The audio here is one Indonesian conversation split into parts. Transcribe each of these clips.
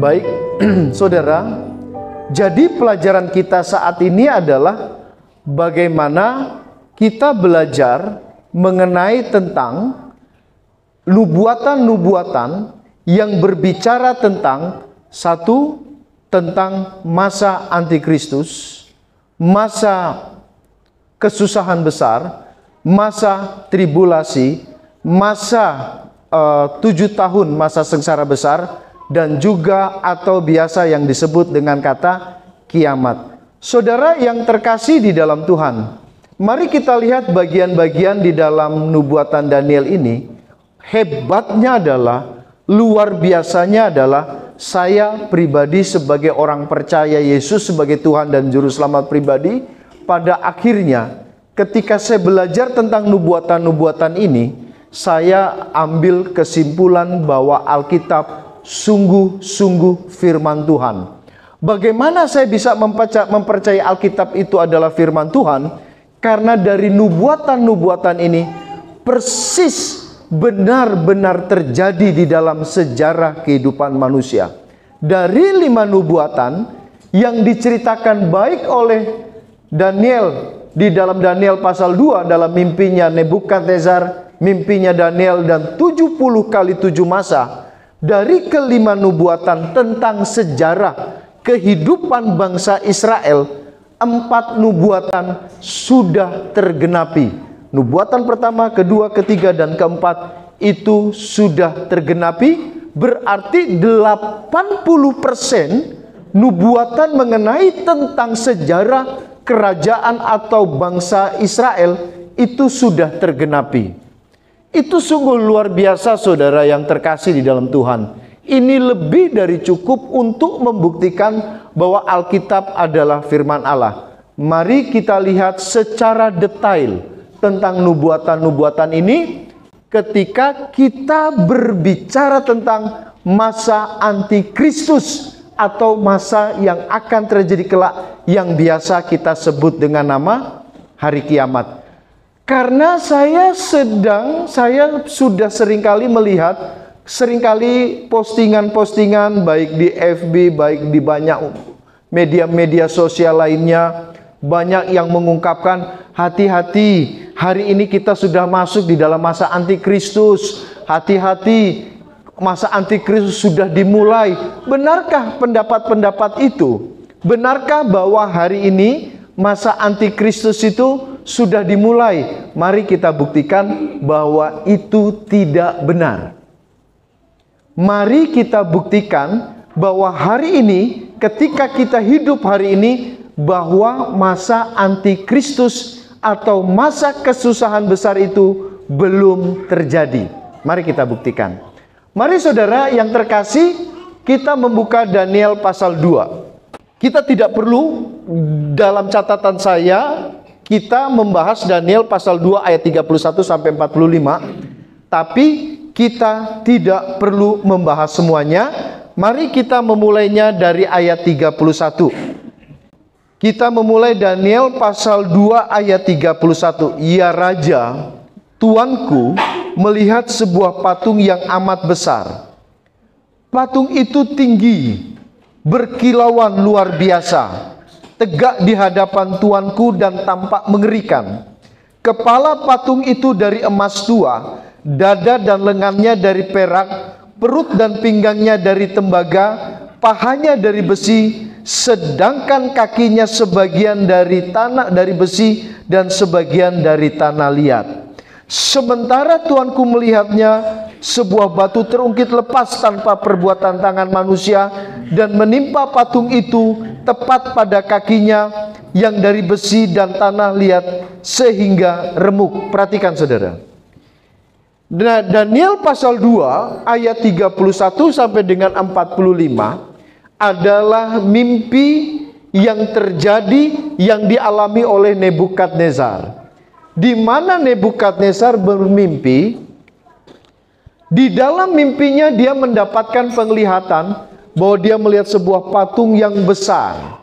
Baik, saudara, jadi pelajaran kita saat ini adalah bagaimana kita belajar mengenai tentang nubuatan-nubuatan yang berbicara tentang satu, tentang masa antikristus, masa kesusahan besar, masa tribulasi, masa 7 tahun masa sengsara besar, dan juga atau biasa yang disebut dengan kata kiamat. Saudara yang terkasih di dalam Tuhan, mari kita lihat bagian-bagian di dalam nubuatan Daniel ini. Hebatnya adalah, luar biasanya adalah, saya pribadi sebagai orang percaya Yesus sebagai Tuhan dan Juru Selamat pribadi, pada akhirnya ketika saya belajar tentang nubuatan-nubuatan ini, saya ambil kesimpulan bahwa Alkitab sungguh-sungguh firman Tuhan. Bagaimana saya bisa mempercayai Alkitab itu adalah firman Tuhan? Karena dari nubuatan-nubuatan ini persis benar-benar terjadi di dalam sejarah kehidupan manusia. Dari 5 nubuatan yang diceritakan baik oleh Daniel di dalam Daniel pasal 2, dalam mimpinya Nebukadnezar, mimpinya Daniel, dan 70 kali 7 masa. Dari ke-5 nubuatan tentang sejarah kehidupan bangsa Israel, 4 nubuatan sudah tergenapi. Nubuatan pertama, kedua, ketiga, dan keempat itu sudah tergenapi. Berarti 80% nubuatan mengenai tentang sejarah kerajaan atau bangsa Israel itu sudah tergenapi. Itu sungguh luar biasa, saudara yang terkasih di dalam Tuhan. Ini lebih dari cukup untuk membuktikan bahwa Alkitab adalah firman Allah. Mari kita lihat secara detail tentang nubuatan-nubuatan ini ketika kita berbicara tentang masa antikristus atau masa yang akan terjadi kelak, yang biasa kita sebut dengan nama hari kiamat. Karena saya sudah seringkali melihat, seringkali postingan-postingan baik di FB, baik di banyak media-media sosial lainnya, banyak yang mengungkapkan, hati-hati, hari ini kita sudah masuk di dalam masa antikristus, hati-hati, masa antikristus sudah dimulai. Benarkah pendapat-pendapat itu? Benarkah bahwa hari ini masa antikristus itu sudah dimulai? Mari kita buktikan bahwa itu tidak benar. Mari kita buktikan bahwa hari ini, ketika kita hidup hari ini, bahwa masa antikristus atau masa kesusahan besar itu belum terjadi. Mari kita buktikan. Mari saudara yang terkasih, kita membuka Daniel pasal 2. Kita tidak perlu, dalam catatan saya, kita membahas Daniel pasal 2 ayat 31 sampai 45. Tapi kita tidak perlu membahas semuanya. Mari kita memulainya dari ayat 31. Kita memulai Daniel pasal 2 ayat 31. Ya Raja, Tuanku melihat sebuah patung yang amat besar. Patung itu tinggi, berkilauan luar biasa, tegak di hadapan tuanku dan tampak mengerikan. Kepala patung itu dari emas tua, dada dan lengannya dari perak, perut dan pinggangnya dari tembaga, pahanya dari besi, sedangkan kakinya sebagian dari tanah dari besi dan sebagian dari tanah liat. Sementara tuanku melihatnya, sebuah batu terungkit lepas tanpa perbuatan tangan manusia dan menimpa patung itu tepat pada kakinya yang dari besi dan tanah liat sehingga remuk. Perhatikan saudara. Nah, Daniel pasal 2 ayat 31 sampai dengan 45 adalah mimpi yang terjadi, yang dialami oleh Nebukadnezar. Di mana Nebukadnezar bermimpi, di dalam mimpinya dia mendapatkan penglihatan bahwa dia melihat sebuah patung yang besar.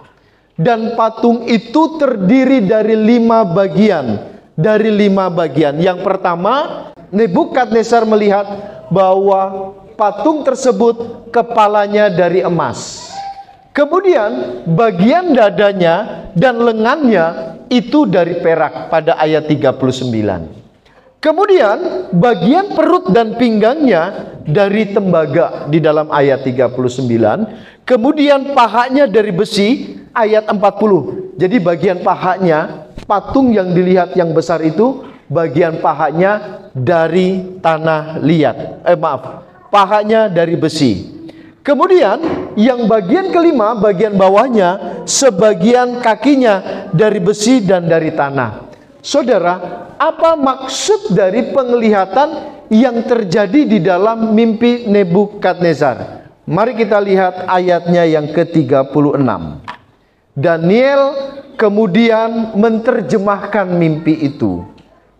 Dan patung itu terdiri dari 5 bagian. Dari 5 bagian. Yang pertama, Nebukadnezar melihat bahwa patung tersebut kepalanya dari emas. Kemudian bagian dadanya dan lengannya itu dari perak pada ayat 39. Kemudian bagian perut dan pinggangnya dari tembaga di dalam ayat 39. Kemudian pahanya dari besi ayat 40. Jadi bagian pahanya, patung yang dilihat yang besar itu, bagian pahanya dari tanah liat. Pahanya dari besi. Kemudian yang bagian kelima, bagian bawahnya, sebagian kakinya dari besi dan dari tanah. Saudara, apa maksud dari penglihatan yang terjadi di dalam mimpi Nebukadnezar? Mari kita lihat ayatnya yang ke-36. Daniel kemudian menerjemahkan mimpi itu.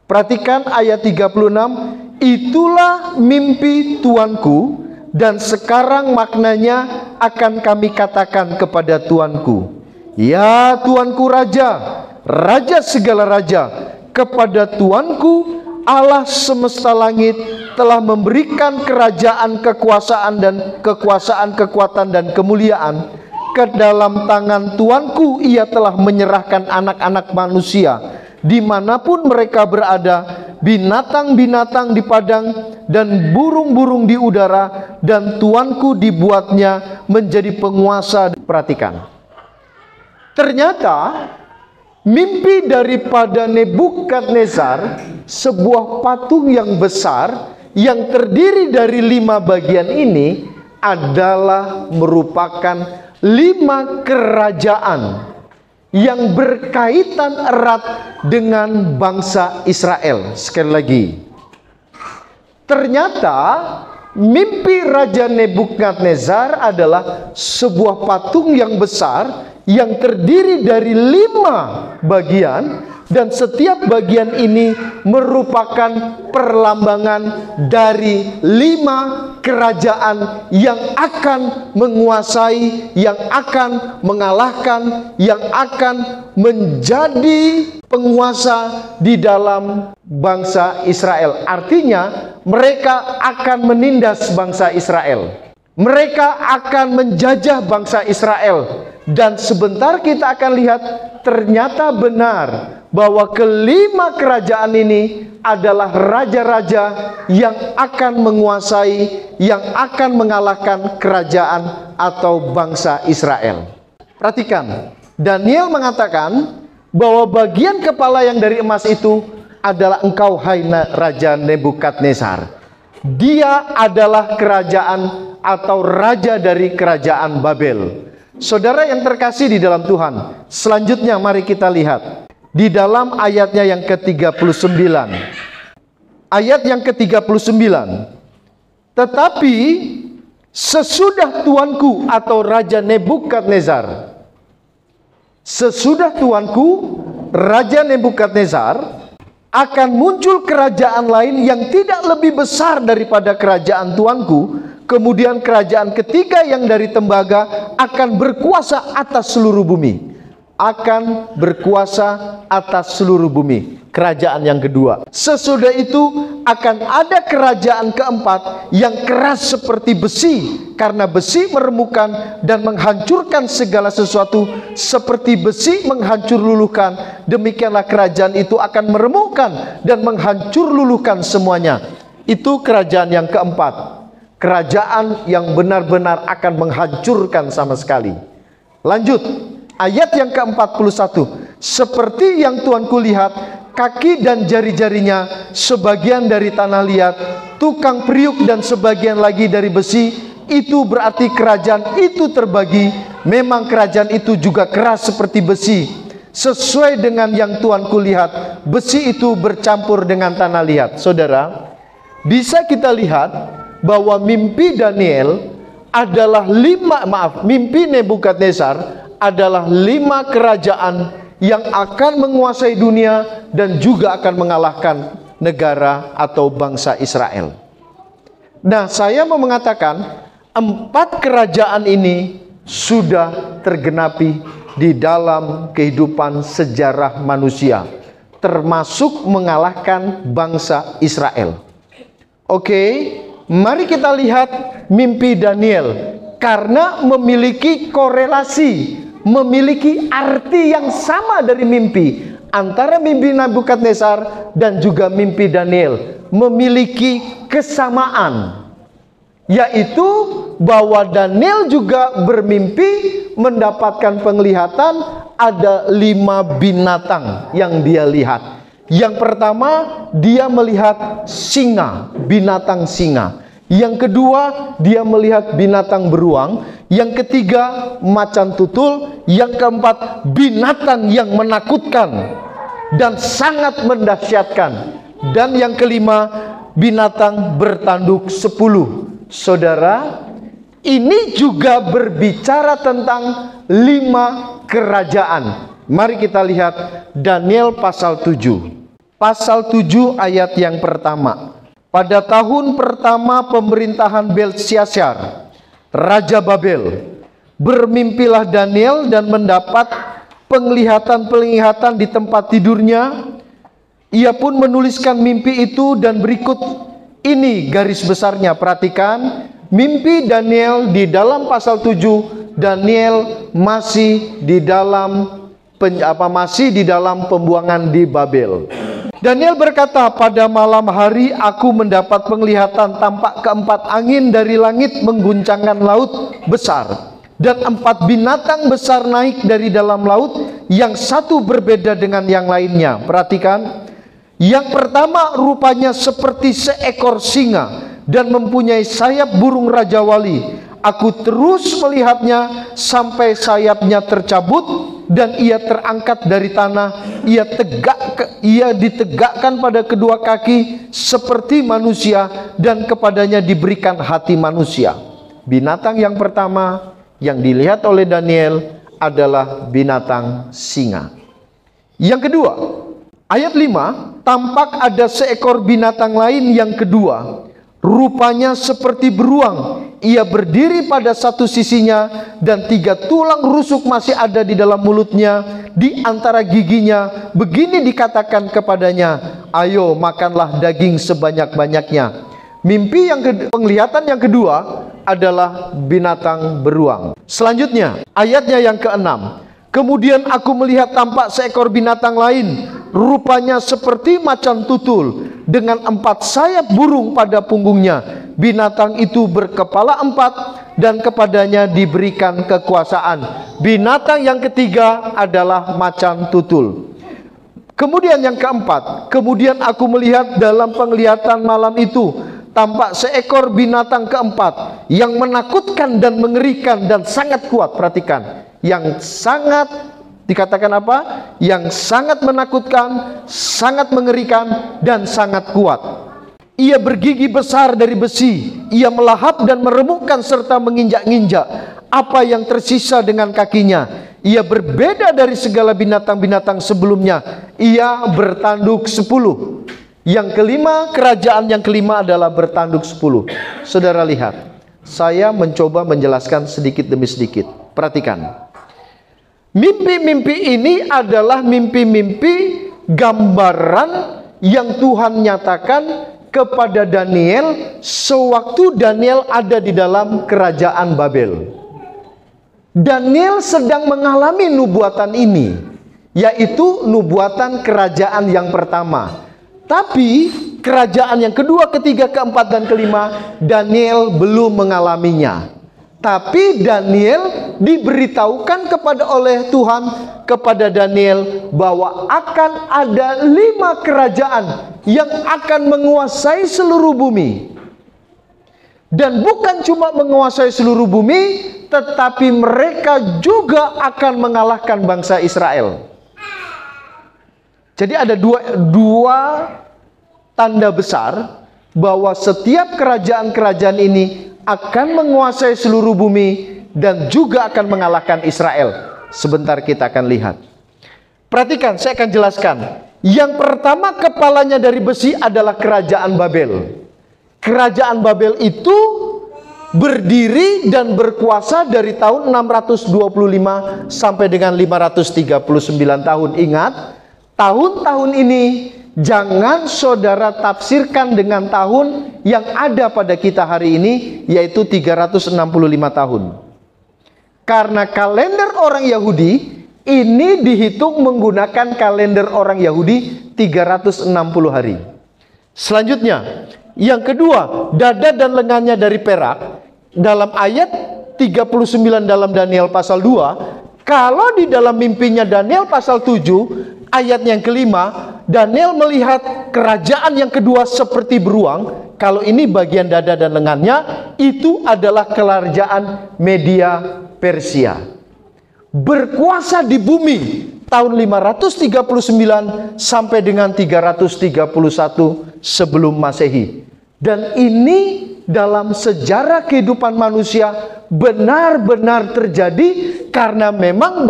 Perhatikan ayat 36. Itulah mimpi Tuanku, dan sekarang maknanya akan kami katakan kepada Tuanku. Ya Tuanku Raja, Raja segala raja, kepada Tuanku Allah semesta langit telah memberikan kerajaan, kekuasaan dan kekuatan dan kemuliaan. Ke dalam tangan Tuanku ia telah menyerahkan anak-anak manusia dimanapun mereka berada, binatang-binatang di padang dan burung-burung di udara, dan Tuanku dibuatnya menjadi penguasa. Perhatikan, ternyata mimpi daripada Nebukadnezar, sebuah patung yang besar yang terdiri dari 5 bagian ini adalah merupakan 5 kerajaan yang berkaitan erat dengan bangsa Israel. Sekali lagi, ternyata mimpi Raja Nebukadnezar adalah sebuah patung yang besar yang terdiri dari 5 bagian, dan setiap bagian ini merupakan perlambangan dari 5 kerajaan yang akan menguasai, yang akan mengalahkan, yang akan menjadi penguasa di dalam bangsa Israel. Artinya mereka akan menindas bangsa Israel. Mereka akan menjajah bangsa Israel. Dan sebentar kita akan lihat, ternyata benar bahwa kelima kerajaan ini adalah raja-raja yang akan menguasai, yang akan mengalahkan kerajaan atau bangsa Israel. Perhatikan, Daniel mengatakan bahwa bagian kepala yang dari emas itu adalah engkau, hai Raja Nebukadnezar. Dia adalah kerajaan atau raja dari kerajaan Babel. Saudara yang terkasih di dalam Tuhan, selanjutnya mari kita lihat di dalam ayatnya yang ke-39. Ayat yang ke-39. Tetapi sesudah Tuanku atau Raja Nebukadnezar, sesudah Tuanku Raja Nebukadnezar, akan muncul kerajaan lain yang tidak lebih besar daripada kerajaan Tuanku. Kemudian kerajaan ketiga yang dari tembaga akan berkuasa atas seluruh bumi. Akan berkuasa atas seluruh bumi. Kerajaan yang kedua. Sesudah itu akan ada kerajaan keempat yang keras seperti besi, karena besi meremukkan dan menghancurkan segala sesuatu seperti besi menghancur luluhkan. Demikianlah kerajaan itu akan meremukkan dan menghancur luluhkan semuanya. Itu kerajaan yang keempat. Kerajaan yang benar-benar akan menghancurkan sama sekali. Lanjut, ayat yang ke-41. Seperti yang Tuanku lihat, kaki dan jari-jarinya sebagian dari tanah liat, tukang periuk dan sebagian lagi dari besi. Itu berarti kerajaan itu terbagi. Memang kerajaan itu juga keras seperti besi. Sesuai dengan yang Tuanku lihat, besi itu bercampur dengan tanah liat. Saudara, bisa kita lihat bahwa mimpi Daniel adalah mimpi Nebukadnezar adalah 5 kerajaan yang akan menguasai dunia dan juga akan mengalahkan negara atau bangsa Israel. Nah, saya mau mengatakan 4 kerajaan ini sudah tergenapi di dalam kehidupan sejarah manusia, termasuk mengalahkan bangsa Israel. Oke, mari kita lihat mimpi Daniel karena memiliki korelasi, memiliki arti yang sama dari mimpi antara mimpi Nebukadnezar dan juga mimpi Daniel, memiliki kesamaan, yaitu bahwa Daniel juga bermimpi mendapatkan penglihatan ada 5 binatang yang dia lihat. Yang pertama, dia melihat singa, binatang singa. Yang kedua, dia melihat binatang beruang. Yang ketiga, macan tutul. Yang keempat, binatang yang menakutkan dan sangat mendahsyatkan. Dan yang kelima, binatang bertanduk 10. Saudara, ini juga berbicara tentang 5 kerajaan. Mari kita lihat Daniel pasal 7. Pasal 7 ayat yang pertama. Pada tahun pertama pemerintahan Belsyazar, Raja Babel, bermimpilah Daniel dan mendapat penglihatan-penglihatan di tempat tidurnya. Ia pun menuliskan mimpi itu dan berikut ini garis besarnya. Perhatikan, mimpi Daniel di dalam pasal 7, Daniel masih di dalam pembuangan di Babel. Daniel berkata, pada malam hari aku mendapat penglihatan tampak keempat angin dari langit mengguncangkan laut besar, dan 4 binatang besar naik dari dalam laut, yang satu berbeda dengan yang lainnya. Perhatikan, yang pertama rupanya seperti seekor singa dan mempunyai sayap burung Raja Wali. Aku terus melihatnya sampai sayapnya tercabut dan ia terangkat dari tanah. Ia ditegakkan pada kedua kaki seperti manusia dan kepadanya diberikan hati manusia. Binatang yang pertama yang dilihat oleh Daniel adalah binatang singa. Yang kedua, ayat 5, tampak ada seekor binatang lain yang kedua, rupanya seperti beruang. Ia berdiri pada satu sisinya dan 3 tulang rusuk masih ada di dalam mulutnya, di antara giginya. Begini dikatakan kepadanya, ayo makanlah daging sebanyak-banyaknya. Mimpi penglihatan yang kedua adalah binatang beruang. Selanjutnya, ayatnya yang ke-6. Kemudian aku melihat tampak seekor binatang lain, rupanya seperti macan tutul, dengan 4 sayap burung pada punggungnya. Binatang itu berkepala 4 dan kepadanya diberikan kekuasaan. Binatang yang ketiga adalah macan tutul. Kemudian yang keempat, kemudian aku melihat dalam penglihatan malam itu, tampak seekor binatang keempat yang menakutkan dan mengerikan dan sangat kuat. Perhatikan, yang sangat dikatakan apa? Yang sangat menakutkan, sangat mengerikan, dan sangat kuat. Ia bergigi besar dari besi. Ia melahap dan meremukkan serta menginjak-injak apa yang tersisa dengan kakinya. Ia berbeda dari segala binatang-binatang sebelumnya. Ia bertanduk 10. Yang kelima, kerajaan yang kelima adalah bertanduk 10. Saudara lihat, saya mencoba menjelaskan sedikit demi sedikit. Perhatikan. Mimpi-mimpi ini adalah mimpi-mimpi gambaran yang Tuhan nyatakan kepada Daniel sewaktu Daniel ada di dalam kerajaan Babel. Daniel sedang mengalami nubuatan ini, yaitu nubuatan kerajaan yang pertama. Tapi kerajaan yang kedua, ketiga, keempat, dan kelima, Daniel belum mengalaminya. Tapi Daniel diberitahukan oleh Tuhan kepada Daniel bahwa akan ada 5 kerajaan yang akan menguasai seluruh bumi. Dan bukan cuma menguasai seluruh bumi, tetapi mereka juga akan mengalahkan bangsa Israel. Jadi ada dua tanda besar bahwa setiap kerajaan-kerajaan ini akan menguasai seluruh bumi dan juga akan mengalahkan Israel. Sebentar kita akan lihat. Perhatikan, saya akan jelaskan. Yang pertama, kepalanya dari besi adalah kerajaan Babel. Kerajaan Babel itu berdiri dan berkuasa dari tahun 625 sampai dengan 539 tahun. Ingat, tahun-tahun ini jangan saudara tafsirkan dengan tahun yang ada pada kita hari ini, yaitu 365 tahun. Karena kalender orang Yahudi ini dihitung menggunakan kalender orang Yahudi 360 hari. Selanjutnya, yang kedua, dada dan lengannya dari perak. Dalam ayat 39 dalam Daniel pasal 2, kalau di dalam mimpinya Daniel pasal 7, ayat yang kelima, Daniel melihat kerajaan yang kedua seperti beruang. Kalau ini bagian dada dan lengannya, itu adalah kerajaan Media Persia. Berkuasa di bumi tahun 539 sampai dengan 331 sebelum Masehi. Dan ini dalam sejarah kehidupan manusia benar-benar terjadi, karena memang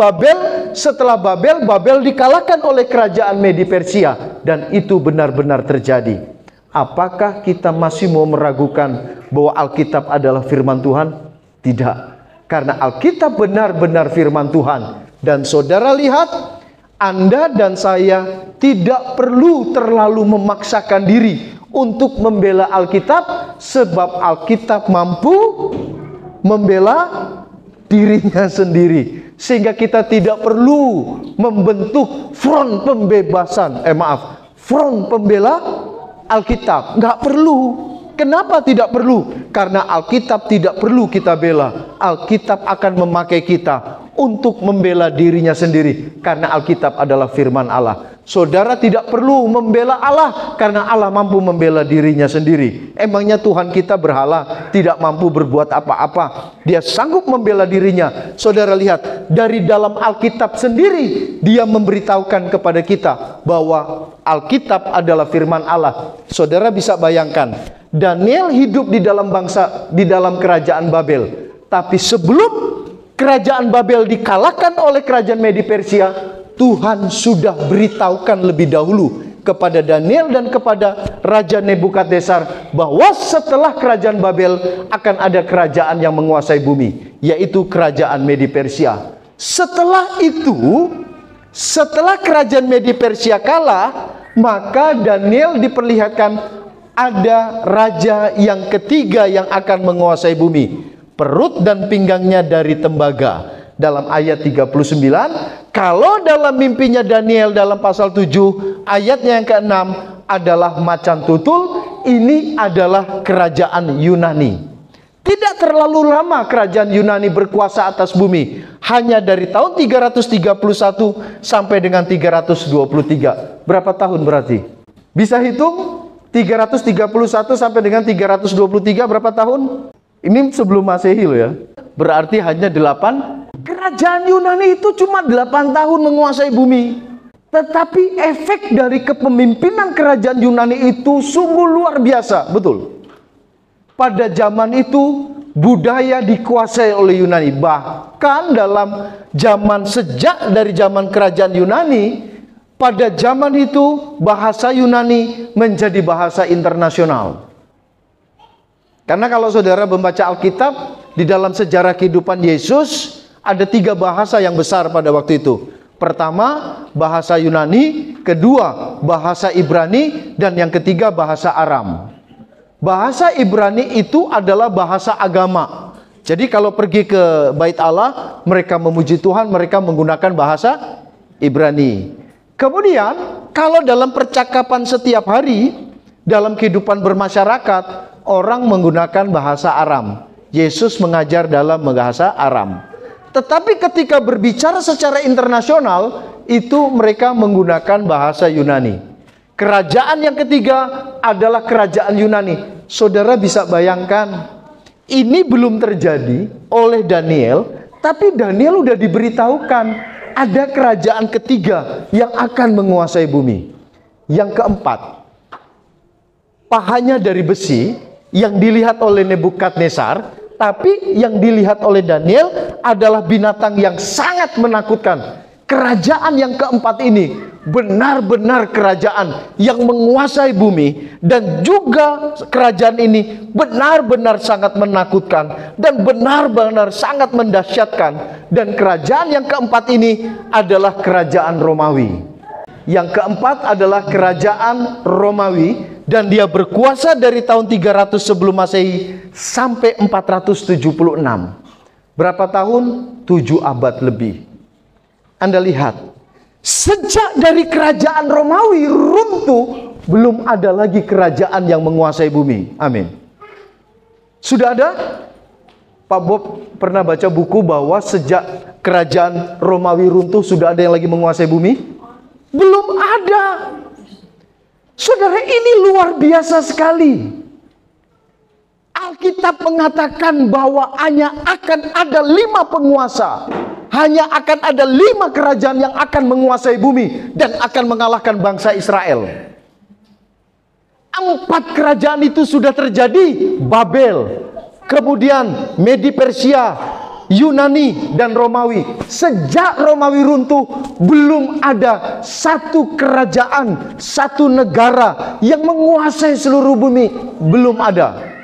setelah Babel dikalahkan oleh kerajaan Media Persia, dan itu benar-benar terjadi. Apakah kita masih mau meragukan bahwa Alkitab adalah firman Tuhan? Tidak, karena Alkitab benar-benar firman Tuhan. Dan saudara lihat, Anda dan saya tidak perlu terlalu memaksakan diri untuk membela Alkitab, sebab Alkitab mampu membela dirinya sendiri. Sehingga kita tidak perlu membentuk front pembebasan, front pembela Alkitab. Nggak perlu. Kenapa tidak perlu? Karena Alkitab tidak perlu kita bela. Alkitab akan memakai kita untuk membela dirinya sendiri, karena Alkitab adalah firman Allah. Saudara tidak perlu membela Allah, karena Allah mampu membela dirinya sendiri. Emangnya Tuhan kita berhala, tidak mampu berbuat apa-apa? Dia sanggup membela dirinya. Saudara lihat, dari dalam Alkitab sendiri, dia memberitahukan kepada kita bahwa Alkitab adalah firman Allah. Saudara bisa bayangkan, Daniel hidup di dalam kerajaan Babel. Tapi sebelum kerajaan Babel dikalahkan oleh kerajaan Media Persia, Tuhan sudah beritahukan lebih dahulu kepada Daniel dan kepada Raja Nebukadnezar bahwa setelah kerajaan Babel akan ada kerajaan yang menguasai bumi, yaitu kerajaan Media Persia. Setelah itu, setelah kerajaan Media Persia kalah, maka Daniel diperlihatkan ada raja yang ketiga yang akan menguasai bumi. Perut dan pinggangnya dari tembaga. Dalam ayat 39, kalau dalam mimpinya Daniel dalam pasal 7, ayatnya yang ke-6 adalah macan tutul. Ini adalah kerajaan Yunani. Tidak terlalu lama kerajaan Yunani berkuasa atas bumi. Hanya dari tahun 331 sampai dengan 323. Berapa tahun berarti? Bisa hitung? 331 sampai dengan 323 berapa tahun? Ini sebelum Masehi loh ya. Berarti hanya 8. Kerajaan Yunani itu cuma 8 tahun menguasai bumi. Tetapi efek dari kepemimpinan kerajaan Yunani itu sungguh luar biasa. Betul. Pada zaman itu budaya dikuasai oleh Yunani. Bahkan dalam zaman sejak dari zaman kerajaan Yunani, pada zaman itu bahasa Yunani menjadi bahasa internasional. Karena kalau saudara membaca Alkitab, di dalam sejarah kehidupan Yesus, ada 3 bahasa yang besar pada waktu itu. Pertama, bahasa Yunani. Kedua, bahasa Ibrani. Dan yang ketiga, bahasa Aram. Bahasa Ibrani itu adalah bahasa agama. Jadi kalau pergi ke Bait Allah, mereka memuji Tuhan, mereka menggunakan bahasa Ibrani. Kemudian, kalau dalam percakapan setiap hari, dalam kehidupan bermasyarakat, orang menggunakan bahasa Aram. Yesus mengajar dalam bahasa Aram. Tetapi ketika berbicara secara internasional, itu mereka menggunakan bahasa Yunani. Kerajaan yang ketiga adalah kerajaan Yunani. Saudara bisa bayangkan, ini belum terjadi oleh Daniel, tapi Daniel udah diberitahukan ada kerajaan ketiga yang akan menguasai bumi. Yang keempat, pahanya dari besi yang dilihat oleh Nebukadnezar, tapi yang dilihat oleh Daniel adalah binatang yang sangat menakutkan. Kerajaan yang keempat ini benar-benar kerajaan yang menguasai bumi, dan juga kerajaan ini benar-benar sangat menakutkan dan benar-benar sangat mendahsyatkan. Dan kerajaan yang keempat ini adalah kerajaan Romawi. Yang keempat adalah kerajaan Romawi, dan dia berkuasa dari tahun 300 sebelum Masehi sampai 476. Berapa tahun? 7 abad lebih. Anda lihat, sejak dari kerajaan Romawi runtuh, belum ada lagi kerajaan yang menguasai bumi. Amin. Sudah ada? Pak Bob pernah baca buku bahwa sejak kerajaan Romawi runtuh sudah ada yang lagi menguasai bumi? Belum ada. Saudara, ini luar biasa sekali. Alkitab mengatakan bahwa hanya akan ada 5 penguasa. Hanya akan ada 5 kerajaan yang akan menguasai bumi dan akan mengalahkan bangsa Israel. 4 kerajaan itu sudah terjadi. Babel, kemudian Medi Persia, Yunani, dan Romawi. Sejak Romawi runtuh, belum ada satu kerajaan, satu negara yang menguasai seluruh bumi. Belum ada.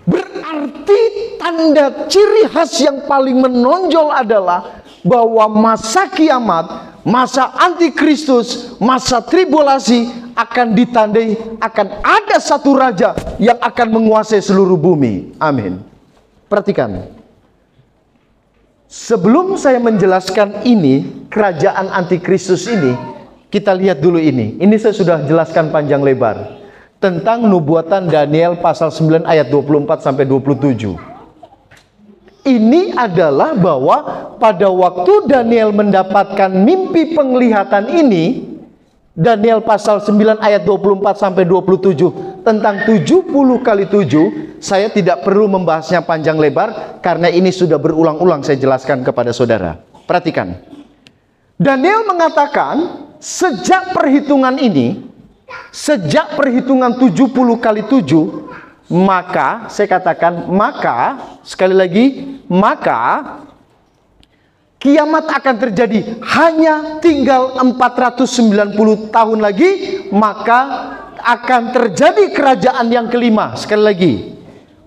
Berarti tanda ciri khas yang paling menonjol adalah bahwa masa kiamat, masa antikristus, masa tribulasi akan ditandai, akan ada satu raja yang akan menguasai seluruh bumi. Amin. Perhatikan. Sebelum saya menjelaskan ini, kerajaan antikristus ini, kita lihat dulu ini. Ini saya sudah jelaskan panjang lebar tentang nubuatan Daniel pasal 9 ayat 24 sampai 27. Ini adalah bahwa pada waktu Daniel mendapatkan mimpi penglihatan ini, Daniel pasal 9 ayat 24 sampai 27 tentang 70 kali 7, saya tidak perlu membahasnya panjang lebar karena ini sudah berulang-ulang saya jelaskan kepada saudara. Perhatikan. Daniel mengatakan sejak perhitungan ini, sejak perhitungan 70 kali 7, maka saya katakan maka, sekali lagi, maka kiamat akan terjadi. Hanya tinggal 490 tahun lagi, maka akan terjadi kerajaan yang kelima. Sekali lagi,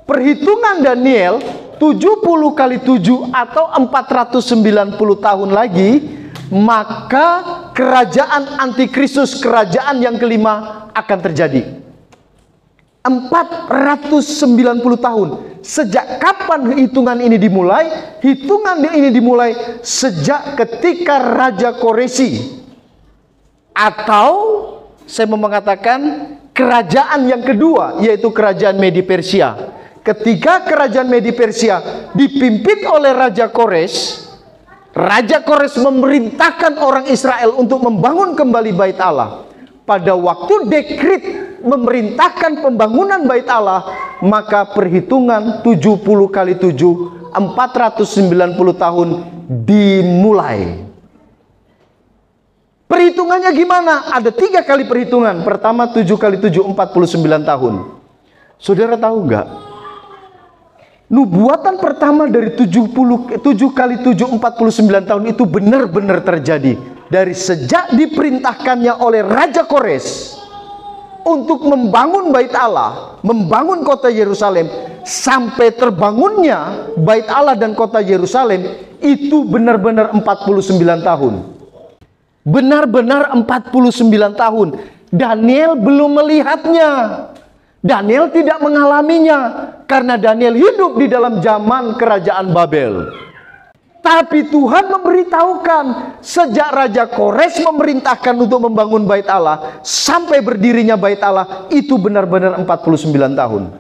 perhitungan Daniel 70 kali 7 atau 490 tahun lagi, maka kerajaan antikristus, kerajaan yang kelima akan terjadi. 490 tahun. Sejak kapan hitungan ini dimulai? Hitungan ini dimulai sejak ketika Raja Koresi, atau saya mau mengatakan kerajaan yang kedua, yaitu kerajaan Medi Persia. Ketika kerajaan Medi Persia dipimpin oleh Raja Kores, Raja Kores memerintahkan orang Israel untuk membangun kembali Bait Allah. Pada waktu dekret memerintahkan pembangunan Bait Allah, maka perhitungan 70 kali 7, 490 tahun dimulai. Perhitungannya gimana? Ada 3 kali perhitungan. Pertama 7 kali 7, 49 tahun. Saudara tahu nggak? Nubuatan pertama dari 7 kali 7, 49 tahun itu benar-benar terjadi. Dari sejak diperintahkannya oleh Raja Kores untuk membangun Bait Allah, membangun kota Yerusalem, sampai terbangunnya Bait Allah dan kota Yerusalem, itu benar-benar 49 tahun. Benar-benar 49 tahun. Daniel belum melihatnya. Daniel tidak mengalaminya karena Daniel hidup di dalam zaman kerajaan Babel. Tapi Tuhan memberitahukan sejak Raja Kores memerintahkan untuk membangun Bait Allah sampai berdirinya Bait Allah, itu benar-benar 49 tahun.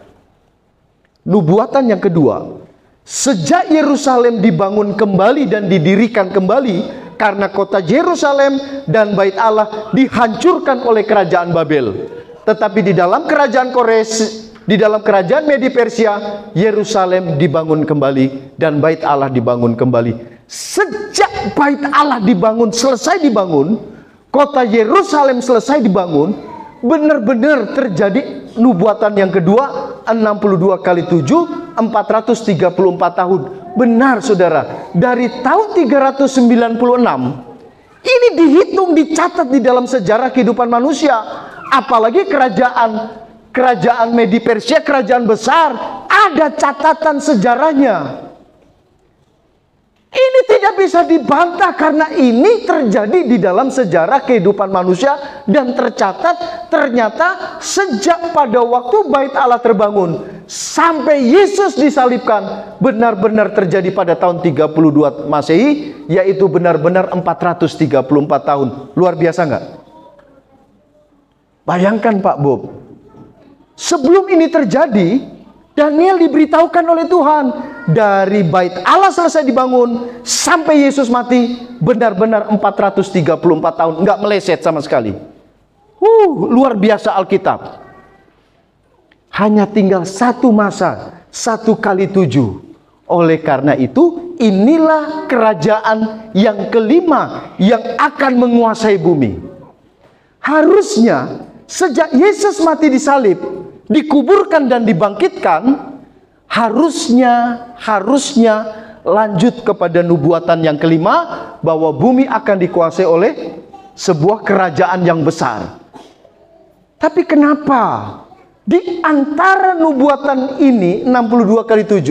Nubuatan yang kedua, sejak Yerusalem dibangun kembali dan didirikan kembali, karena kota Yerusalem dan Bait Allah dihancurkan oleh kerajaan Babel. Tetapi di dalam kerajaan Kores, di dalam kerajaan Medi Persia, Yerusalem dibangun kembali dan Bait Allah dibangun kembali. Sejak Bait Allah dibangun, selesai dibangun, kota Yerusalem selesai dibangun, benar-benar terjadi nubuatan yang kedua, 62 kali 7, 434 tahun. Benar saudara, dari tahun 396, ini dihitung, dicatat di dalam sejarah kehidupan manusia. Apalagi kerajaan Medi Persia, kerajaan besar, ada catatan sejarahnya. Ini tidak bisa dibantah karena ini terjadi di dalam sejarah kehidupan manusia dan tercatat ternyata sejak pada waktu Bait Allah terbangun sampai Yesus disalibkan benar-benar terjadi pada tahun 32 Masehi, yaitu benar-benar 434 tahun. Luar biasa nggak? Bayangkan Pak Bob, sebelum ini terjadi, Daniel diberitahukan oleh Tuhan, dari Bait Allah selesai dibangun sampai Yesus mati benar-benar 434 tahun, nggak meleset sama sekali. Luar biasa Alkitab. Hanya tinggal satu masa, 1x7. Oleh karena itu, inilah kerajaan yang kelima yang akan menguasai bumi. Harusnya sejak Yesus mati disalib, dikuburkan dan dibangkitkan, harusnya lanjut kepada nubuatan yang kelima, bahwa bumi akan dikuasai oleh sebuah kerajaan yang besar. Tapi kenapa di antara nubuatan ini 62x7,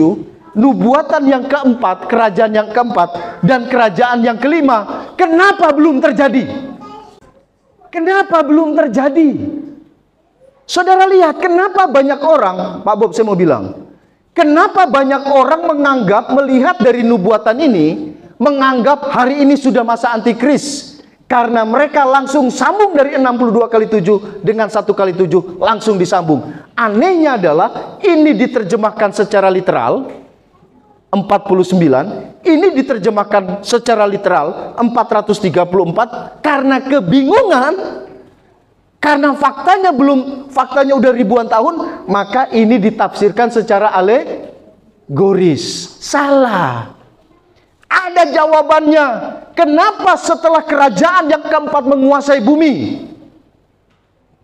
nubuatan yang keempat, kerajaan yang keempat, dan kerajaan yang kelima, kenapa belum terjadi? Kenapa belum terjadi? Saudara lihat, kenapa banyak orang, Pak Bob saya mau bilang, kenapa banyak orang melihat dari nubuatan ini, menganggap hari ini sudah masa antikris. Karena mereka langsung sambung dari 62x7 dengan 1x7 langsung disambung. Anehnya adalah ini diterjemahkan secara literal 49, ini diterjemahkan secara literal 434 karena kebingungan. Karena faktanya udah ribuan tahun, maka ini ditafsirkan secara alegoris. Salah. Ada jawabannya. Kenapa setelah kerajaan yang keempat menguasai bumi,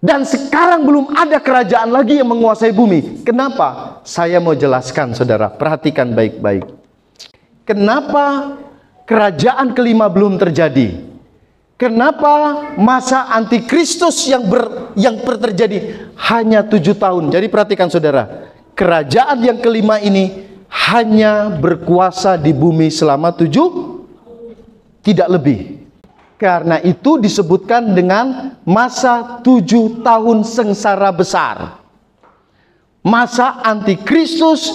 dan sekarang belum ada kerajaan lagi yang menguasai bumi? Kenapa? Saya mau jelaskan, saudara. Perhatikan baik-baik. Kenapa kerajaan kelima belum terjadi? Kenapa masa antikristus yang terjadi hanya 7 tahun? Jadi perhatikan saudara, kerajaan yang kelima ini hanya berkuasa di bumi selama 7, tidak lebih. Karena itu disebutkan dengan masa 7 tahun sengsara besar. Masa antikristus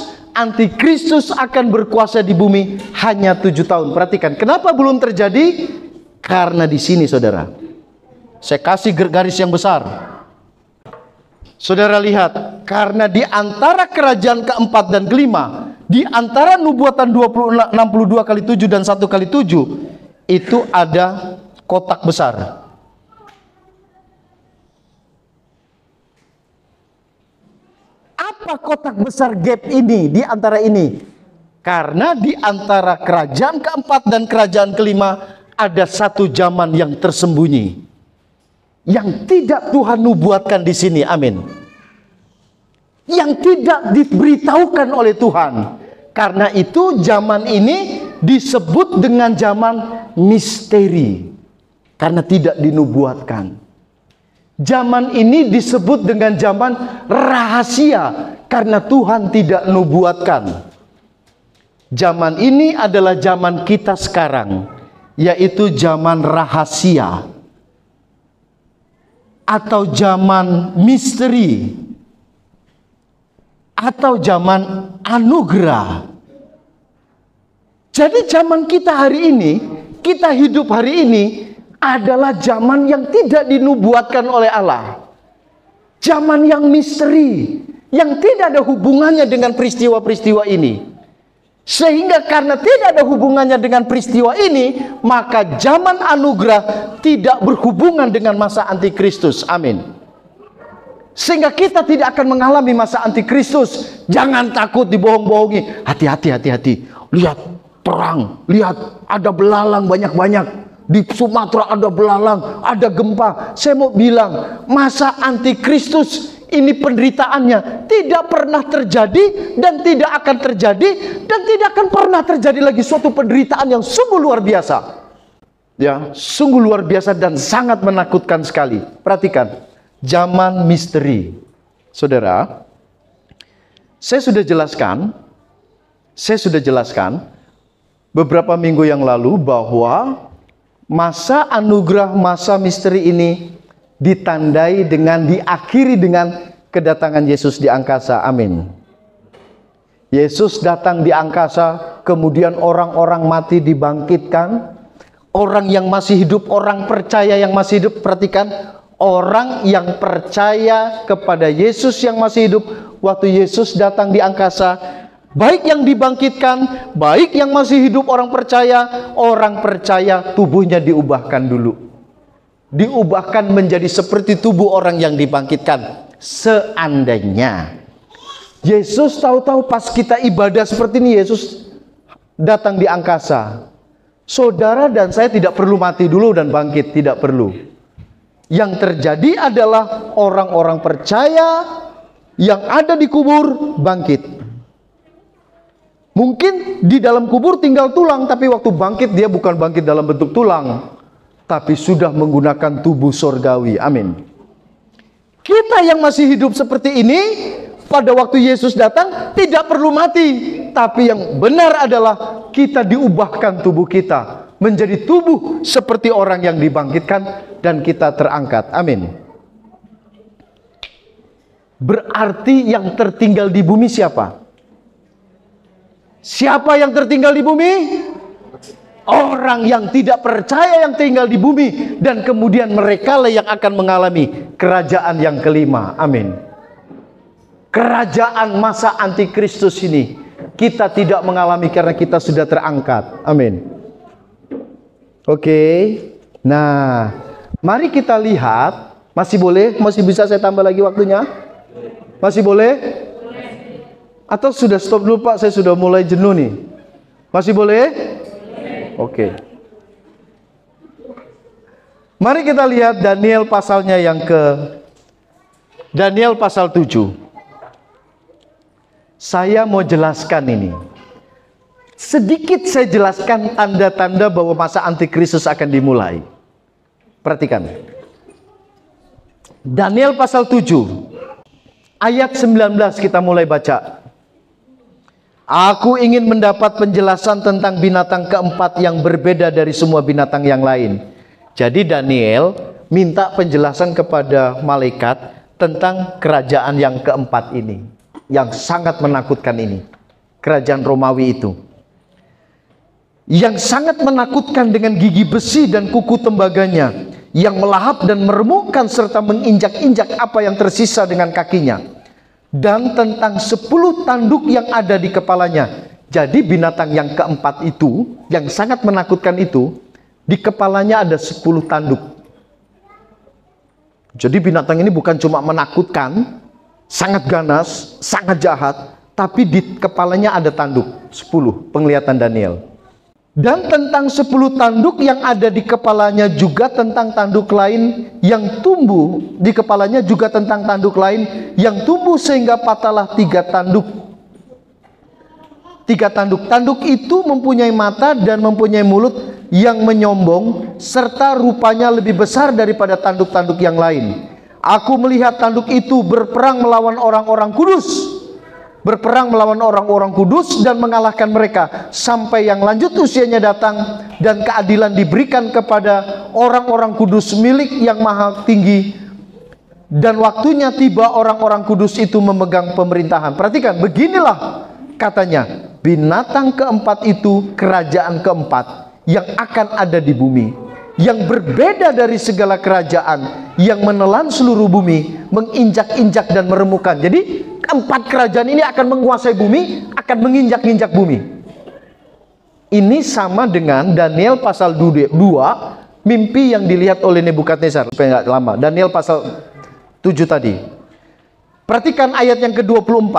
akan berkuasa di bumi hanya 7 tahun. Perhatikan, kenapa belum terjadi? Karena di sini saudara, saya kasih garis yang besar. Saudara lihat, karena di antara kerajaan keempat dan kelima, di antara nubuatan 62x7 dan 1x7, itu ada kotak besar. Apa kotak besar gap ini di antara ini? Karena di antara kerajaan keempat dan kerajaan kelima ada satu zaman yang tersembunyi, yang tidak Tuhan nubuatkan di sini. Amin. Yang tidak diberitahukan oleh Tuhan. Karena itu zaman ini disebut dengan zaman misteri, karena tidak dinubuatkan. Zaman ini disebut dengan zaman rahasia, karena Tuhan tidak nubuatkan. Zaman ini adalah zaman kita sekarang, yaitu zaman rahasia atau zaman misteri atau zaman anugerah. Jadi zaman kita hari ini, kita hidup hari ini adalah zaman yang tidak dinubuatkan oleh Allah. Zaman yang misteri, yang tidak ada hubungannya dengan peristiwa-peristiwa ini. Sehingga karena tidak ada hubungannya dengan peristiwa ini, maka zaman anugerah tidak berhubungan dengan masa antikristus. Amin. Sehingga kita tidak akan mengalami masa antikristus. Jangan takut dibohong-bohongi. Hati-hati. Lihat perang, lihat ada belalang banyak-banyak. Di Sumatera ada belalang, ada gempa. Saya mau bilang, masa antikristus ini penderitaannya tidak pernah terjadi dan tidak akan terjadi dan tidak akan pernah terjadi lagi. Suatu penderitaan yang sungguh luar biasa. Ya, sungguh luar biasa dan sangat menakutkan sekali. Perhatikan, zaman misteri. Saudara, saya sudah jelaskan beberapa minggu yang lalu bahwa masa anugerah, masa misteri ini ditandai dengan, diakhiri dengan kedatangan Yesus di angkasa. Amin. Yesus datang di angkasa, kemudian orang-orang mati dibangkitkan, orang yang masih hidup, orang percaya yang masih hidup. Perhatikan, orang yang percaya kepada Yesus yang masih hidup waktu Yesus datang di angkasa, baik yang dibangkitkan, baik yang masih hidup, orang percaya tubuhnya diubahkan dulu. Diubahkan menjadi seperti tubuh orang yang dibangkitkan. Seandainya Yesus tahu-tahu pas kita ibadah seperti ini, Yesus datang di angkasa, saudara dan saya tidak perlu mati dulu dan bangkit, tidak perlu. Yang terjadi adalah orang-orang percaya yang ada di kubur bangkit. Mungkin di dalam kubur tinggal tulang, tapi waktu bangkit dia bukan bangkit dalam bentuk tulang, tapi sudah menggunakan tubuh surgawi. Amin. Kita yang masih hidup seperti ini, pada waktu Yesus datang tidak perlu mati, tapi yang benar adalah kita diubahkan tubuh kita menjadi tubuh seperti orang yang dibangkitkan dan kita terangkat. Amin. Berarti yang tertinggal di bumi siapa? Siapa yang tertinggal di bumi? Orang yang tidak percaya yang tinggal di bumi, dan kemudian mereka lah yang akan mengalami kerajaan yang kelima. Amin. Kerajaan masa antikristus ini kita tidak mengalami karena kita sudah terangkat. Amin. Oke. Nah, mari kita lihat. Masih boleh? Masih bisa saya tambah lagi waktunya? Masih boleh? Atau sudah stop dulu Pak? Saya sudah mulai jenuh nih. Masih boleh? Oke. Mari kita lihat Daniel pasalnya yang Daniel pasal 7. Saya mau jelaskan ini. Sedikit saya jelaskan tanda-tanda bahwa masa antikristus akan dimulai. Perhatikan. Daniel pasal 7 ayat 19 kita mulai baca. Aku ingin mendapat penjelasan tentang binatang keempat yang berbeda dari semua binatang yang lain. Jadi Daniel minta penjelasan kepada malaikat tentang kerajaan yang keempat ini, yang sangat menakutkan ini. Kerajaan Romawi itu, yang sangat menakutkan dengan gigi besi dan kuku tembaganya, yang melahap dan meremukkan serta menginjak-injak apa yang tersisa dengan kakinya. Dan tentang 10 tanduk yang ada di kepalanya. Jadi binatang yang keempat itu, yang sangat menakutkan itu, di kepalanya ada 10 tanduk. Jadi binatang ini bukan cuma menakutkan, sangat ganas, sangat jahat, tapi di kepalanya ada tanduk 10, penglihatan Daniel. Dan tentang 10 tanduk yang ada di kepalanya juga tentang tanduk lain yang tumbuh. Di kepalanya juga tentang tanduk lain yang tumbuh sehingga patahlah 3 tanduk. 3 tanduk. Tanduk itu mempunyai mata dan mempunyai mulut yang menyombong, serta rupanya lebih besar daripada tanduk-tanduk yang lain. Aku melihat tanduk itu berperang melawan orang-orang kudus. Berperang melawan orang-orang kudus dan mengalahkan mereka, sampai yang lanjut usianya datang dan keadilan diberikan kepada orang-orang kudus milik yang maha tinggi, dan waktunya tiba orang-orang kudus itu memegang pemerintahan. Perhatikan, beginilah katanya, binatang keempat itu kerajaan keempat yang akan ada di bumi, yang berbeda dari segala kerajaan, yang menelan seluruh bumi, menginjak-injak dan meremukkan. Jadi keempat kerajaan ini akan menguasai bumi, akan menginjak-injak bumi. Ini sama dengan Daniel pasal 2, mimpi yang dilihat oleh Nebukadnezar. Supaya nggak lama, Daniel pasal 7 tadi. Perhatikan ayat yang ke-24.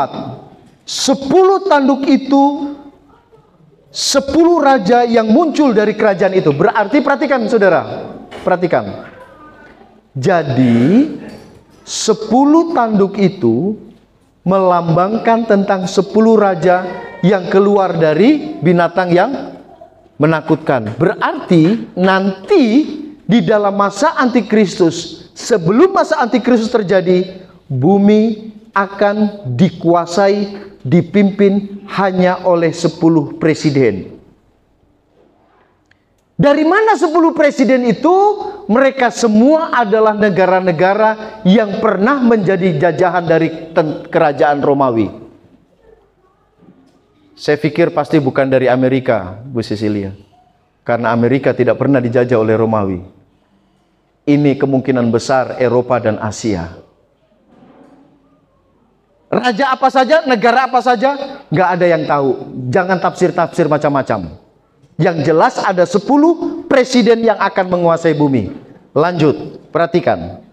10 tanduk itu 10 raja yang muncul dari kerajaan itu. Berarti perhatikan saudara, perhatikan. Jadi 10 tanduk itu melambangkan tentang 10 raja yang keluar dari binatang yang menakutkan. Berarti nanti di dalam masa antikristus, sebelum masa antikristus terjadi, bumi akan dikuasai, dipimpin hanya oleh 10 presiden. Dari mana 10 presiden itu? Mereka semua adalah negara-negara yang pernah menjadi jajahan dari kerajaan Romawi. Saya pikir pasti bukan dari Amerika, Bu Cecilia. Karena Amerika tidak pernah dijajah oleh Romawi. Ini kemungkinan besar Eropa dan Asia. Raja apa saja, negara apa saja, nggak ada yang tahu. Jangan tafsir-tafsir macam-macam. Yang jelas ada 10 presiden yang akan menguasai bumi. Lanjut, perhatikan.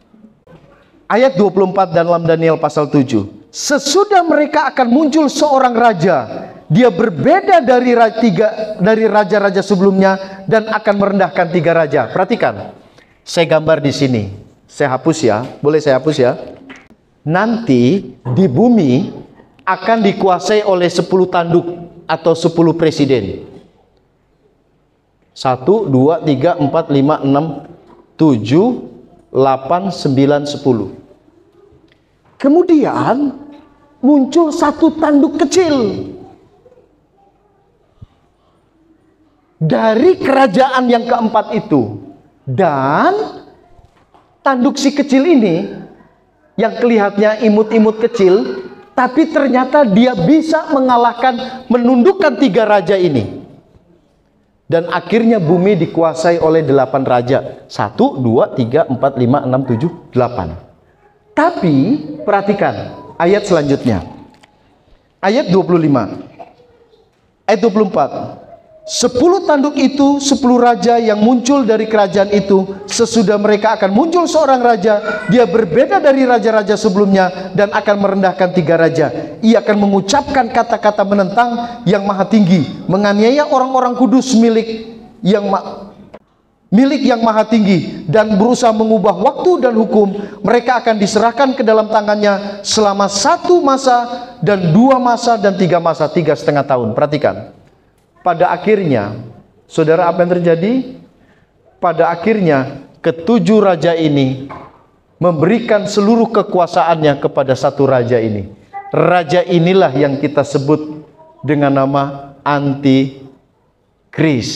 Ayat 24 dalam Daniel pasal 7. Sesudah mereka akan muncul seorang raja. Dia berbeda dari raja-raja sebelumnya dan akan merendahkan 3 raja. Perhatikan. Saya gambar di sini. Saya hapus ya. Boleh saya hapus ya? Nanti di bumi akan dikuasai oleh 10 tanduk atau 10 presiden. 1, 2, 3, 4, 5, 6, 7, 8, 9, 10. Kemudian muncul 1 tanduk kecil dari kerajaan yang keempat itu. Dan tanduk si kecil ini yang kelihatannya imut-imut kecil, tapi ternyata dia bisa mengalahkan, menundukkan 3 raja ini. Dan akhirnya bumi dikuasai oleh 8 raja. 1, 2, 3, 4, 5, 6, 7, 8. Tapi perhatikan ayat selanjutnya. Ayat 25. Ayat 24. 10 tanduk itu, 10 raja yang muncul dari kerajaan itu. Sesudah mereka akan muncul seorang raja. Dia berbeda dari raja-raja sebelumnya dan akan merendahkan 3 raja. Ia akan mengucapkan kata-kata menentang yang maha tinggi, menganiaya orang-orang kudus milik yang maha tinggi, dan berusaha mengubah waktu dan hukum. Mereka akan diserahkan ke dalam tangannya selama 1 masa dan 2 masa dan 3 masa, 3,5 tahun. Perhatikan. Pada akhirnya, saudara, apa yang terjadi? Pada akhirnya, ke-7 raja ini memberikan seluruh kekuasaannya kepada 1 raja ini. Raja inilah yang kita sebut dengan nama Antikris.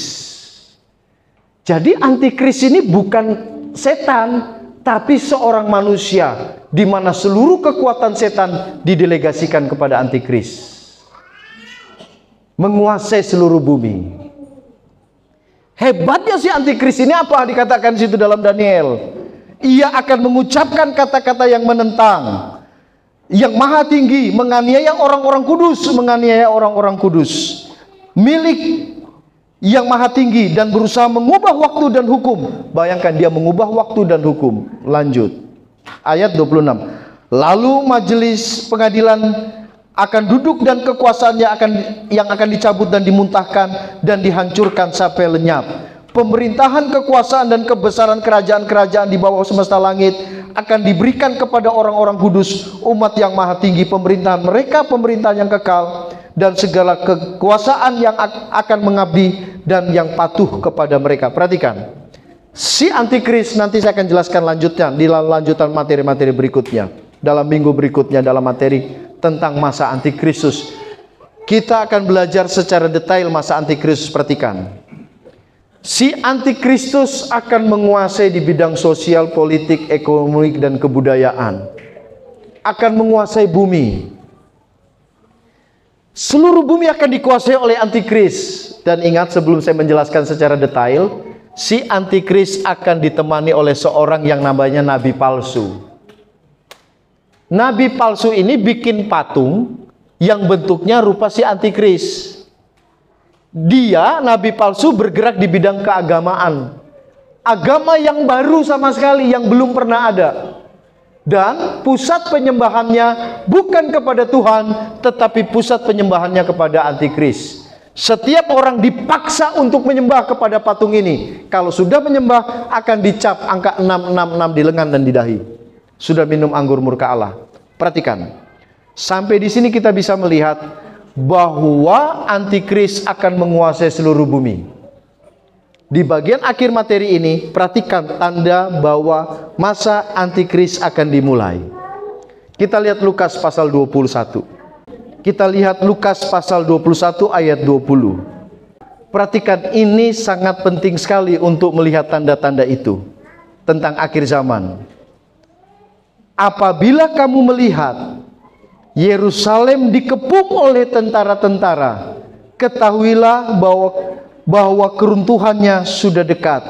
Jadi Antikris ini bukan setan, tapi seorang manusia, di mana seluruh kekuatan setan didelegasikan kepada Antikris. Menguasai seluruh bumi. Hebatnya si Antikris ini apa dikatakan situ dalam Daniel? Ia akan mengucapkan kata-kata yang menentang, yang maha tinggi, menganiaya orang-orang kudus, milik yang maha tinggi, dan berusaha mengubah waktu dan hukum. Bayangkan dia mengubah waktu dan hukum. Lanjut. Ayat 26. Lalu majelis pengadilan akan duduk dan kekuasaannya yang akan dicabut dan dimuntahkan dan dihancurkan sampai lenyap. Pemerintahan, kekuasaan dan kebesaran kerajaan-kerajaan di bawah semesta langit akan diberikan kepada orang-orang kudus, umat yang maha tinggi. Pemerintahan mereka pemerintahan yang kekal, dan segala kekuasaan yang akan mengabdi dan yang patuh kepada mereka. Perhatikan, si Antikris nanti saya akan jelaskan lanjutnya di lanjutan materi-materi berikutnya, dalam minggu berikutnya, dalam materi tentang masa Antikristus. Kita akan belajar secara detail masa Antikristus. Perhatikan, si Antikristus akan menguasai di bidang sosial, politik, ekonomi, dan kebudayaan. Akan menguasai bumi. Seluruh bumi akan dikuasai oleh Antikris. Dan ingat, sebelum saya menjelaskan secara detail, si Antikris akan ditemani oleh seorang yang namanya nabi palsu. Nabi palsu ini bikin patung yang bentuknya rupa si Antikris. Dia, nabi palsu, bergerak di bidang keagamaan. Agama yang baru sama sekali, yang belum pernah ada. Dan pusat penyembahannya bukan kepada Tuhan, tetapi pusat penyembahannya kepada Antikris. Setiap orang dipaksa untuk menyembah kepada patung ini. Kalau sudah menyembah, akan dicap angka 666 di lengan dan di dahi. Sudah minum anggur murka Allah. Perhatikan, sampai di sini kita bisa melihat bahwa Antikris akan menguasai seluruh bumi. Di bagian akhir materi ini, perhatikan tanda bahwa masa Antikris akan dimulai. Kita lihat Lukas pasal 21. Kita lihat Lukas pasal 21 ayat 20. Perhatikan, ini sangat penting sekali untuk melihat tanda-tanda itu tentang akhir zaman. Apabila kamu melihat Yerusalem dikepung oleh tentara-tentara, ketahuilah bahwa keruntuhannya sudah dekat.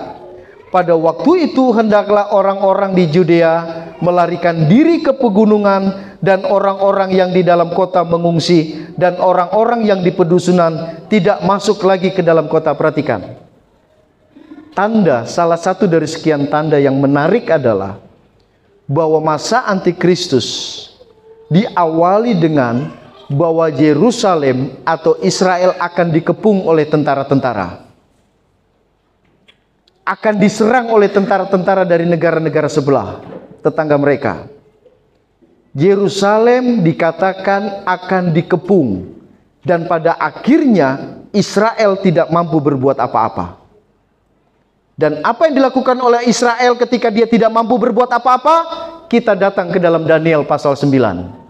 Pada waktu itu hendaklah orang-orang di Judea melarikan diri ke pegunungan, dan orang-orang yang di dalam kota mengungsi, dan orang-orang yang di pedusunan tidak masuk lagi ke dalam kota. Perhatikan, tanda, salah satu dari sekian tanda yang menarik adalah bahwa masa antikristus diawali dengan bahwa Yerusalem atau Israel akan dikepung oleh tentara-tentara, akan diserang oleh tentara-tentara dari negara-negara sebelah, tetangga mereka. Yerusalem dikatakan akan dikepung, dan pada akhirnya Israel tidak mampu berbuat apa-apa. Dan apa yang dilakukan oleh Israel ketika dia tidak mampu berbuat apa-apa? Kita datang ke dalam Daniel pasal 9.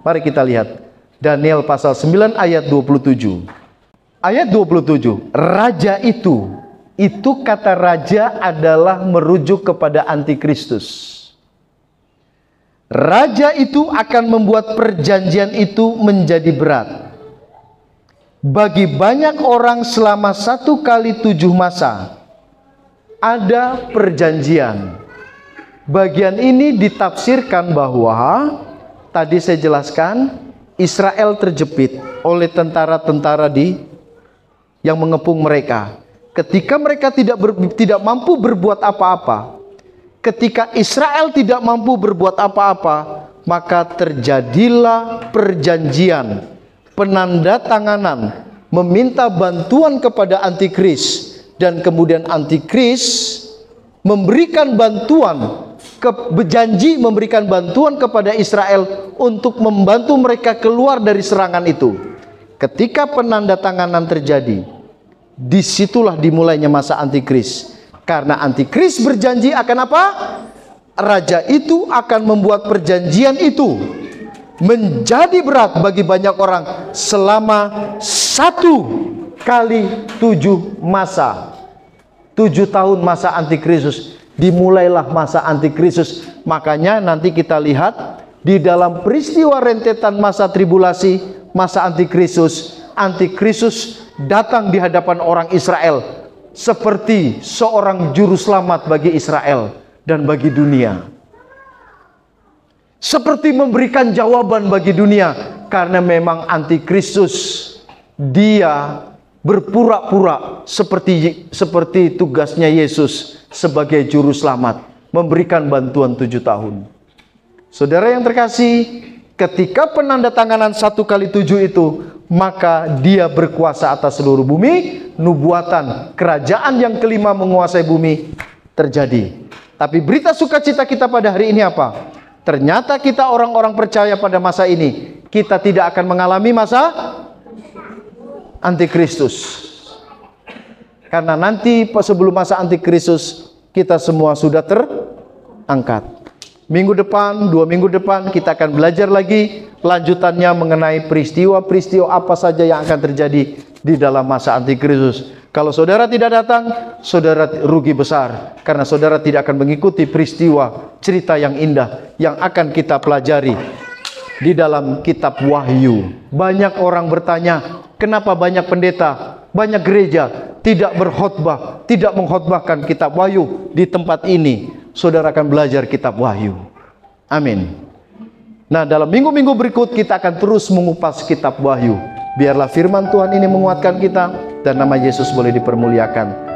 Mari kita lihat Daniel pasal 9 ayat 27. Ayat 27, raja itu kata raja adalah merujuk kepada antikristus. Raja itu akan membuat perjanjian itu menjadi berat bagi banyak orang selama 1 kali 7 masa. Ada perjanjian. Bagian ini ditafsirkan bahwa tadi saya jelaskan Israel terjepit oleh tentara-tentara yang mengepung mereka. Ketika mereka tidak mampu berbuat apa-apa, ketika Israel tidak mampu berbuat apa-apa, maka terjadilah perjanjian, penandatanganan, meminta bantuan kepada antikris, dan kemudian antikris memberikan bantuan, berjanji memberikan bantuan kepada Israel untuk membantu mereka keluar dari serangan itu. Ketika penandatanganan terjadi, disitulah dimulainya masa antikris. Karena antikris berjanji akan apa? Raja itu akan membuat perjanjian itu menjadi berat bagi banyak orang selama 1 kali 7 masa. 7 tahun masa antikristus. Dimulailah masa antikristus. Makanya nanti kita lihat di dalam peristiwa rentetan masa tribulasi, masa antikristus, antikristus datang di hadapan orang Israel seperti seorang juru selamat bagi Israel dan bagi dunia, seperti memberikan jawaban bagi dunia. Karena memang antikristus dia berpura-pura seperti tugasnya Yesus sebagai juru selamat, memberikan bantuan 7 tahun. Saudara yang terkasih, ketika penandatanganan 1 kali 7 itu, maka dia berkuasa atas seluruh bumi. Nubuatan kerajaan yang kelima menguasai bumi terjadi. Tapi berita sukacita kita pada hari ini apa? Ternyata kita orang-orang percaya pada masa ini, kita tidak akan mengalami masa antikristus. Karena nanti sebelum masa antikristus, kita semua sudah terangkat. Minggu depan, 2 minggu depan, kita akan belajar lagi lanjutannya mengenai peristiwa-peristiwa apa saja yang akan terjadi di dalam masa antikristus. Kalau saudara tidak datang, saudara rugi besar, karena saudara tidak akan mengikuti peristiwa cerita yang indah yang akan kita pelajari di dalam kitab Wahyu. Banyak orang bertanya, kenapa banyak pendeta, banyak gereja tidak berkhotbah, tidak mengkhotbahkan kitab Wahyu di tempat ini? Saudara akan belajar kitab Wahyu. Amin. Nah, dalam minggu-minggu berikut kita akan terus mengupas kitab Wahyu. Biarlah firman Tuhan ini menguatkan kita dan nama Yesus boleh dipermuliakan.